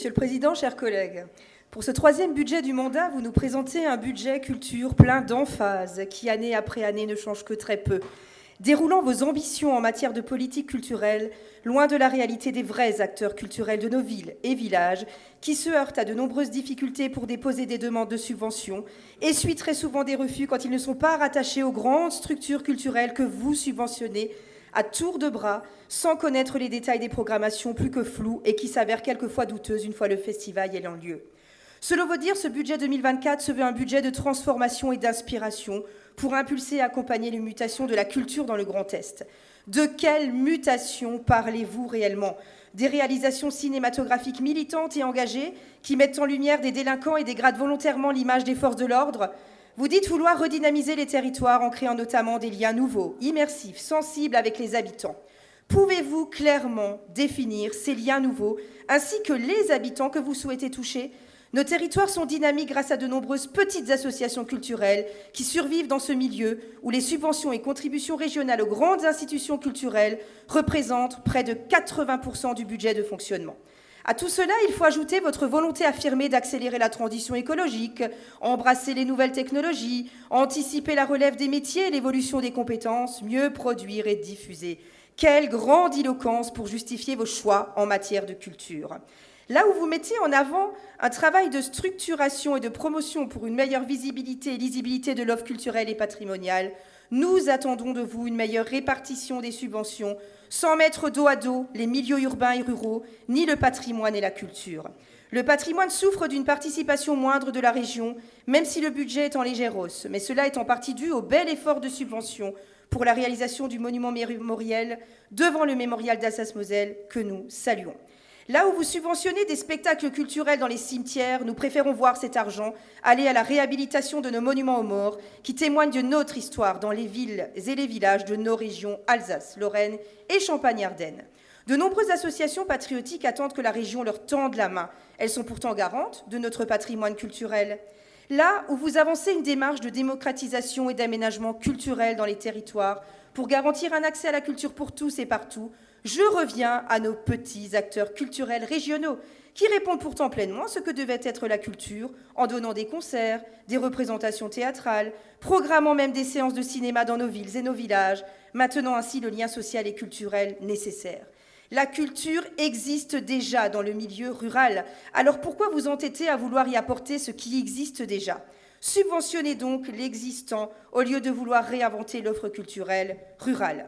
Monsieur le Président, chers collègues, pour ce troisième budget du mandat, vous nous présentez un budget culture plein d'emphase qui, année après année, ne change que très peu, déroulant vos ambitions en matière de politique culturelle, loin de la réalité des vrais acteurs culturels de nos villes et villages, qui se heurtent à de nombreuses difficultés pour déposer des demandes de subventions, essuient très souvent des refus quand ils ne sont pas rattachés aux grandes structures culturelles que vous subventionnez à tour de bras, sans connaître les détails des programmations plus que floues et qui s'avèrent quelquefois douteuses une fois le festival ayant lieu. Cela veut dire, ce budget 2024 se veut un budget de transformation et d'inspiration pour impulser et accompagner les mutations de la culture dans le Grand Est. De quelles mutations parlez-vous réellement? Des réalisations cinématographiques militantes et engagées qui mettent en lumière des délinquants et dégradent volontairement l'image des forces de l'ordre? Vous dites vouloir redynamiser les territoires en créant notamment des liens nouveaux, immersifs, sensibles avec les habitants. Pouvez-vous clairement définir ces liens nouveaux ainsi que les habitants que vous souhaitez toucher? Nos territoires sont dynamiques grâce à de nombreuses petites associations culturelles qui survivent dans ce milieu où les subventions et contributions régionales aux grandes institutions culturelles représentent près de 80% du budget de fonctionnement. À tout cela, il faut ajouter votre volonté affirmée d'accélérer la transition écologique, embrasser les nouvelles technologies, anticiper la relève des métiers et l'évolution des compétences, mieux produire et diffuser. Quelle grandiloquence pour justifier vos choix en matière de culture. Là où vous mettez en avant un travail de structuration et de promotion pour une meilleure visibilité et lisibilité de l'offre culturelle et patrimoniale, nous attendons de vous une meilleure répartition des subventions, sans mettre dos à dos les milieux urbains et ruraux, ni le patrimoine et la culture. Le patrimoine souffre d'une participation moindre de la région, même si le budget est en légère hausse, mais cela est en partie dû au bel effort de subvention pour la réalisation du monument mémoriel devant le mémorial d'Alsace-Moselle que nous saluons. Là où vous subventionnez des spectacles culturels dans les cimetières, nous préférons voir cet argent aller à la réhabilitation de nos monuments aux morts qui témoignent de notre histoire dans les villes et les villages de nos régions Alsace, Lorraine et Champagne-Ardenne. De nombreuses associations patriotiques attendent que la région leur tende la main. Elles sont pourtant garantes de notre patrimoine culturel. Là où vous avancez une démarche de démocratisation et d'aménagement culturel dans les territoires pour garantir un accès à la culture pour tous et partout, je reviens à nos petits acteurs culturels régionaux qui répondent pourtant pleinement à ce que devait être la culture en donnant des concerts, des représentations théâtrales, programmant même des séances de cinéma dans nos villes et nos villages, maintenant ainsi le lien social et culturel nécessaire. La culture existe déjà dans le milieu rural, alors pourquoi vous entêter à vouloir y apporter ce qui existe déjà? Subventionnez donc l'existant au lieu de vouloir réinventer l'offre culturelle rurale.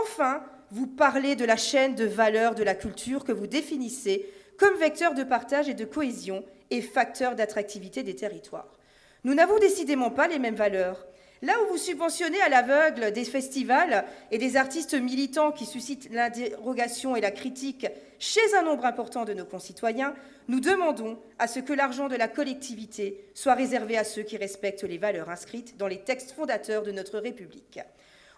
Enfin, vous parlez de la chaîne de valeur de la culture que vous définissez comme vecteur de partage et de cohésion et facteur d'attractivité des territoires. Nous n'avons décidément pas les mêmes valeurs. Là où vous subventionnez à l'aveugle des festivals et des artistes militants qui suscitent l'interrogation et la critique chez un nombre important de nos concitoyens, nous demandons à ce que l'argent de la collectivité soit réservé à ceux qui respectent les valeurs inscrites dans les textes fondateurs de notre République.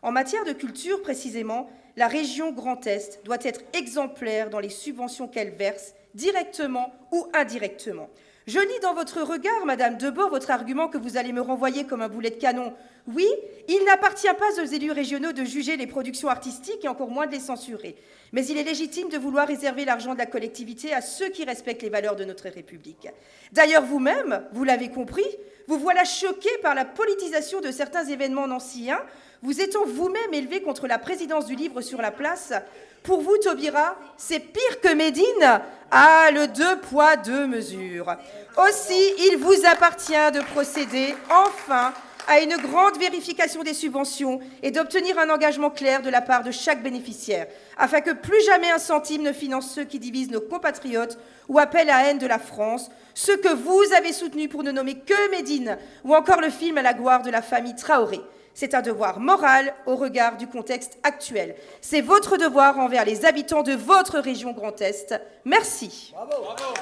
En matière de culture, précisément, la région Grand Est doit être exemplaire dans les subventions qu'elle verse, directement ou indirectement. Je lis dans votre regard, Madame Debord, votre argument que vous allez me renvoyer comme un boulet de canon. Oui, il n'appartient pas aux élus régionaux de juger les productions artistiques et encore moins de les censurer. Mais il est légitime de vouloir réserver l'argent de la collectivité à ceux qui respectent les valeurs de notre République. D'ailleurs, vous-même, vous l'avez compris, vous voilà choqué par la politisation de certains événements nancéens, vous étant vous-même élevé contre la présidence du livre sur la place. Pour vous, Taubira, c'est pire que Médine. Ah, le 2 poids, 2 mesures. Aussi, il vous appartient de procéder, enfin, à une grande vérification des subventions et d'obtenir un engagement clair de la part de chaque bénéficiaire, afin que plus jamais un centime ne finance ceux qui divisent nos compatriotes ou appellent à la haine de la France, ceux que vous avez soutenus pour ne nommer que Médine, ou encore le film à la gloire de la famille Traoré. C'est un devoir moral au regard du contexte actuel. C'est votre devoir envers les habitants de votre région Grand Est. Merci. Bravo. Bravo.